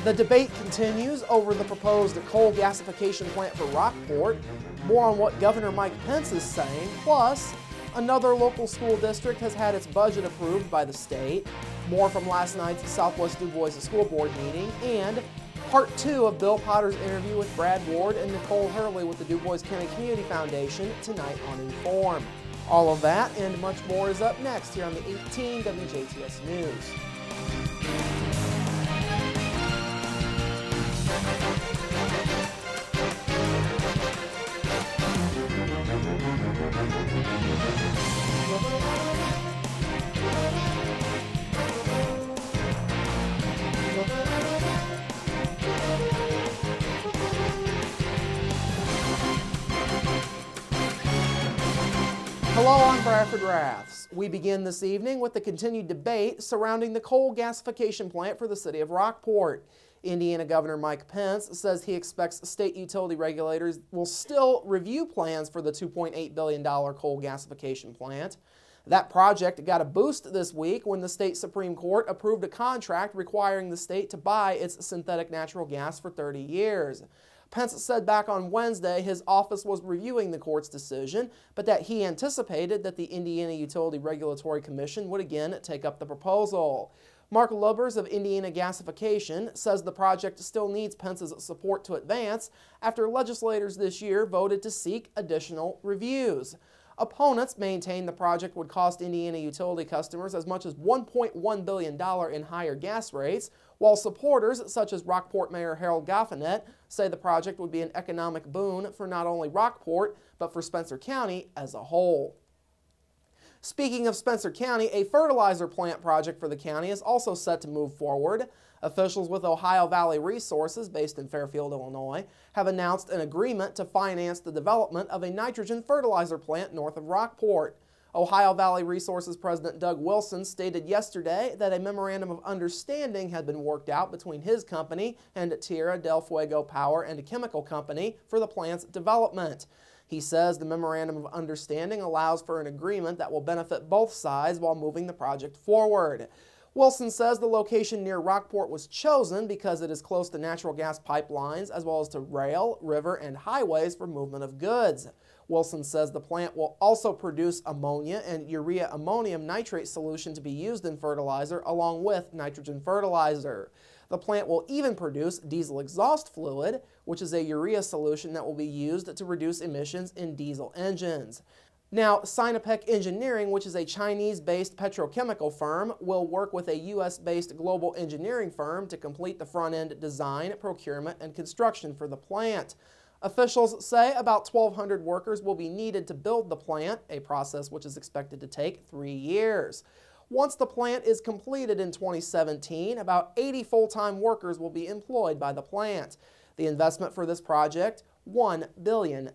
The debate continues over the proposed coal gasification plant for Rockport. More on what Governor Mike Pence is saying. Plus, another local school district has had its budget approved by the state. More from last night's Southwest Dubois School Board meeting. And part 2 of Bill Potter's interview with Brad Ward and Nicole Hurley with the Dubois County Community Foundation tonight on Inform. All of that and much more is up next here on the 18 WJTS News. Hello, I'm Bradford Raths. We begin this evening with the continued debate surrounding the coal gasification plant for the city of Rockport. Indiana Governor Mike Pence says he expects state utility regulators will still review plans for the $2.8 billion coal gasification plant. That project got a boost this week when the state Supreme Court approved a contract requiring the state to buy its synthetic natural gas for 30 years. Pence said back on Wednesday his office was reviewing the court's decision, but that he anticipated that the Indiana Utility Regulatory Commission would again take up the proposal. Mark Lubbers of Indiana Gasification says the project still needs Pence's support to advance after legislators this year voted to seek additional reviews. Opponents maintain the project would cost Indiana utility customers as much as $1.1 billion in higher gas rates, while supporters, such as Rockport Mayor Harold Gaffinet, say the project would be an economic boon for not only Rockport, but for Spencer County as a whole. Speaking of Spencer County, a fertilizer plant project for the county is also set to move forward. Officials with Ohio Valley Resources, based in Fairfield, Illinois, have announced an agreement to finance the development of a nitrogen fertilizer plant north of Rockport. Ohio Valley Resources President Doug Wilson stated yesterday that a memorandum of understanding had been worked out between his company and Tierra del Fuego Power and Chemical Company for the plant's development. He says the memorandum of understanding allows for an agreement that will benefit both sides while moving the project forward. Wilson says the location near Rockport was chosen because it is close to natural gas pipelines as well as to rail, river, and highways for movement of goods. Wilson says the plant will also produce ammonia and urea ammonium nitrate solution to be used in fertilizer along with nitrogen fertilizer. The plant will even produce diesel exhaust fluid, which is a urea solution that will be used to reduce emissions in diesel engines. Now, Sinopec Engineering, which is a Chinese-based petrochemical firm, will work with a U.S.-based global engineering firm to complete the front-end design, procurement, and construction for the plant. Officials say about 1,200 workers will be needed to build the plant, a process which is expected to take 3 years. Once the plant is completed in 2017, about 80 full-time workers will be employed by the plant. The investment for this project, $1 billion.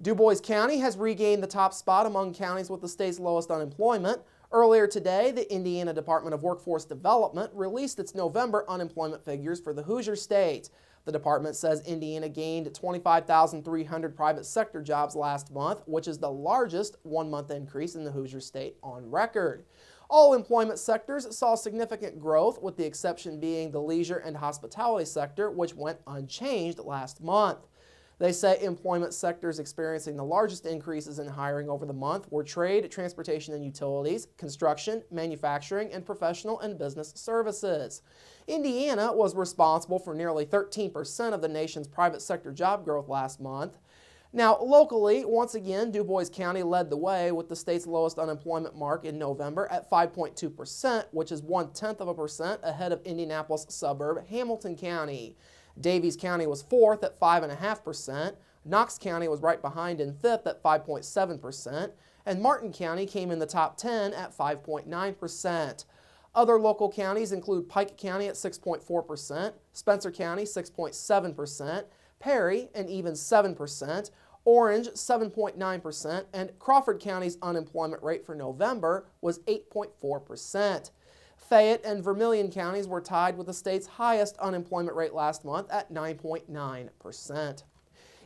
Dubois County has regained the top spot among counties with the state's lowest unemployment. Earlier today, the Indiana Department of Workforce Development released its November unemployment figures for the Hoosier State. The department says Indiana gained 25,300 private sector jobs last month, which is the largest one-month increase in the Hoosier State on record. All employment sectors saw significant growth, with the exception being the leisure and hospitality sector, which went unchanged last month. They say employment sectors experiencing the largest increases in hiring over the month were trade, transportation and utilities, construction, manufacturing, and professional and business services. Indiana was responsible for nearly 13% of the nation's private sector job growth last month. Now, locally, once again, Dubois County led the way with the state's lowest unemployment mark in November at 5.2%, which is 0.1% ahead of Indianapolis suburb Hamilton County. Davies County was 4th at 5.5%, Knox County was right behind in 5th at 5.7%, and Martin County came in the top 10 at 5.9%. Other local counties include Pike County at 6.4%, Spencer County 6.7%, Perry an even 7%, Orange 7.9%, and Crawford County's unemployment rate for November was 8.4%. Fayette and Vermilion counties were tied with the state's highest unemployment rate last month at 9.9%.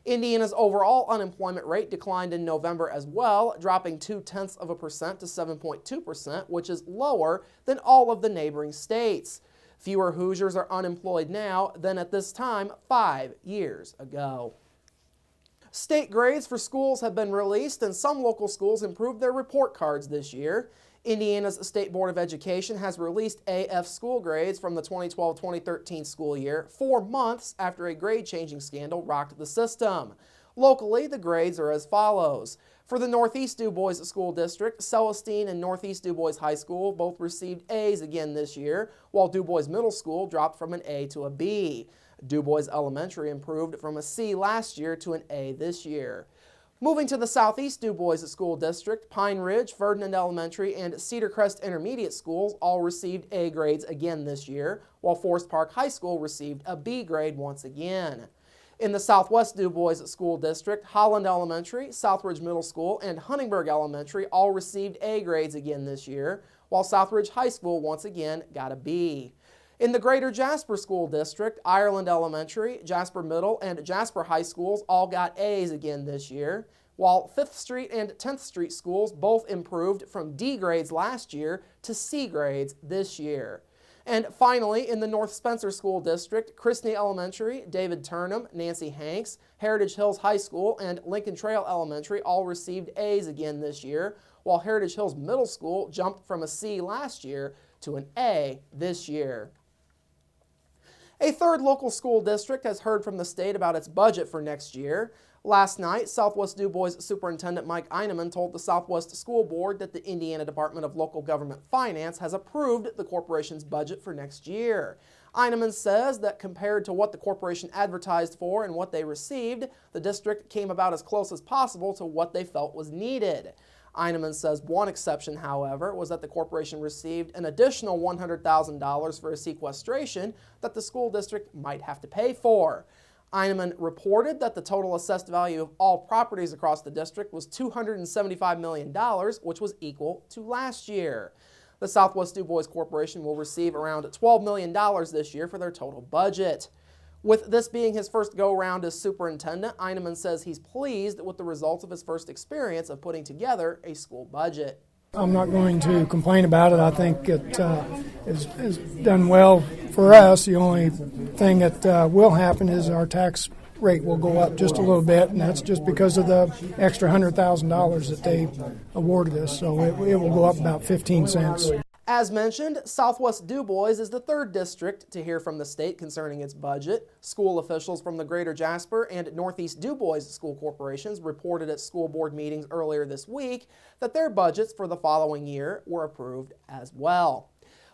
Indiana's overall unemployment rate declined in November as well, dropping 0.2% to 7.2%, which is lower than all of the neighboring states. Fewer Hoosiers are unemployed now than at this time 5 years ago. State grades for schools have been released, and some local schools improved their report cards this year. Indiana's State Board of Education has released AF school grades from the 2012-2013 school year 4 months after a grade-changing scandal rocked the system. Locally, the grades are as follows. For the Northeast Dubois School District, Celestine and Northeast Dubois High School both received A's again this year, while Dubois Middle School dropped from an A to a B. Dubois Elementary improved from a C last year to an A this year. Moving to the Southeast Dubois School District, Pine Ridge, Ferdinand Elementary, and Cedar Crest Intermediate Schools all received A grades again this year, while Forest Park High School received a B grade once again. In the Southwest Dubois School District, Holland Elementary, Southridge Middle School, and Huntingburg Elementary all received A grades again this year, while Southridge High School once again got a B. In the Greater Jasper School District, Ireland Elementary, Jasper Middle, and Jasper High Schools all got A's again this year, while 5th Street and 10th Street schools both improved from D grades last year to C grades this year. And finally, in the North Spencer School District, Chrisney Elementary, David Turnham, Nancy Hanks, Heritage Hills High School, and Lincoln Trail Elementary all received A's again this year, while Heritage Hills Middle School jumped from a C last year to an A this year. A third local school district has heard from the state about its budget for next year. Last night, Southwest Dubois Superintendent Mike Eineman told the Southwest School Board that the Indiana Department of Local Government Finance has approved the corporation's budget for next year. Eineman says that compared to what the corporation advertised for and what they received, the district came about as close as possible to what they felt was needed. Eineman says one exception, however, was that the corporation received an additional $100,000 for a sequestration that the school district might have to pay for. Eineman reported that the total assessed value of all properties across the district was $275 million, which was equal to last year. The Southwest Dubois Corporation will receive around $12 million this year for their total budget. With this being his first go-round as superintendent, Eineman says he's pleased with the results of his first experience of putting together a school budget. I'm not going to complain about it. I think it is done well for us. The only thing that will happen is our tax rate will go up just a little bit, and that's just because of the extra $100,000 that they awarded us. So it will go up about 15 cents. As mentioned, Southwest Dubois is the third district to hear from the state concerning its budget. School officials from the Greater Jasper and Northeast Dubois school corporations reported at school board meetings earlier this week that their budgets for the following year were approved as well.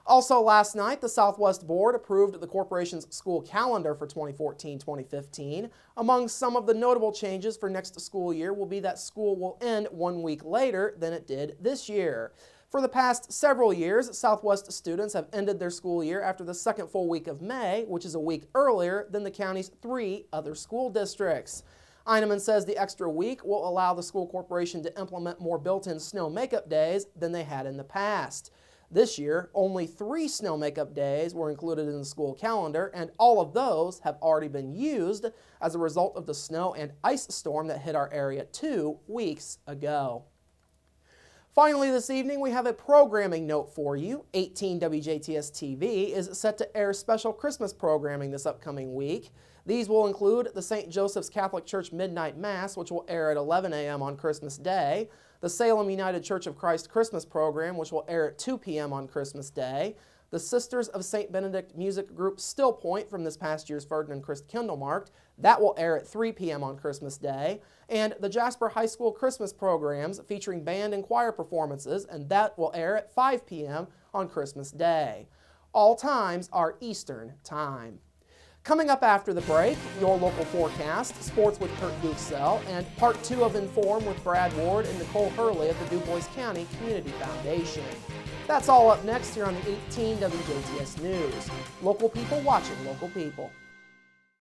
Also last night, the Southwest Board approved the corporation's school calendar for 2014-2015. Among some of the notable changes for next school year will be that school will end 1 week later than it did this year. For the past several years, Southwest students have ended their school year after the second full week of May, which is a week earlier than the county's 3 other school districts. Eineman says the extra week will allow the school corporation to implement more built-in snow makeup days than they had in the past. This year, only 3 snow makeup days were included in the school calendar, and all of those have already been used as a result of the snow and ice storm that hit our area 2 weeks ago. Finally this evening, we have a programming note for you. 18 WJTS TV is set to air special Christmas programming this upcoming week. These will include the St. Joseph's Catholic Church Midnight Mass, which will air at 11 a.m. on Christmas Day, the Salem United Church of Christ Christmas program, which will air at 2 p.m. on Christmas Day, the Sisters of St. Benedict music group Still Point from this past year's Ferdinand Christkindlmarkt, that will air at 3 p.m. on Christmas Day, and the Jasper High School Christmas programs featuring band and choir performances, and that will air at 5 p.m. on Christmas Day. All times are Eastern Time. Coming up after the break, your local forecast, sports with Kurt Gooksell, and part 2 of Inform with Brad Ward and Nicole Hurley of the Dubois County Community Foundation. That's all up next here on the 18 WJTS News. Local people watching local people.